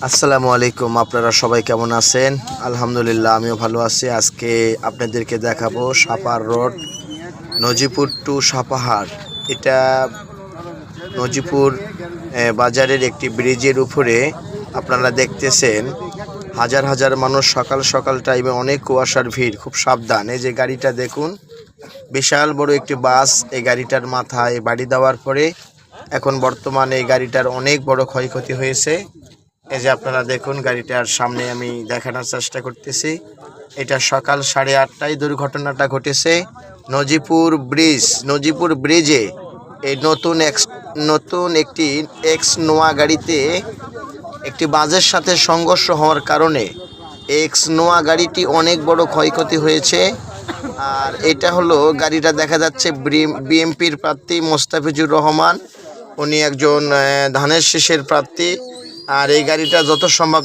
আসসালামু আলাইকুম। আপনারা সবাই কেমন আছেন? আলহামদুলিল্লাহ, আমিও ভালো আছি। আজকে আপনাদেরকে দেখাবো সাপার রোড, নজিপুর টু সাপাহার। এটা নজিপুর বাজারের একটি ব্রিজের উপরে আপনারা দেখতেছেন হাজার হাজার মানুষ সকাল সকাল টাইমে, অনেক কুয়াশার ভিড়। খুব সাবধান। এই যে গাড়িটা দেখুন, বিশাল বড় একটি বাস। এই গাড়িটার মাথায় বাড়ি দেওয়ার পরে এখন বর্তমানে এই গাড়িটার অনেক বড় ক্ষয়ক্ষতি হয়েছে। এই যে আপনারা দেখুন, গাড়িটার সামনে আমি দেখানোর চেষ্টা করতেছি। এটা সকাল 8:30টায় দুর্ঘটনাটা ঘটেছে। নজিপুর ব্রিজে এই নতুন একটি এক্স নোয়া গাড়িতে একটি বাসের সাথে সংঘর্ষ হওয়ার কারণে এক্স নোয়া গাড়িটি অনেক বড় ক্ষয়ক্ষতি হয়েছে। আর এটা হলো গাড়িটা, দেখা যাচ্ছে বিএমপির প্রার্থী মোস্তাফিজুর রহমান। উনি একজন ধানের শীষের প্রার্থী। আর এই গাড়িটা যত সম্ভব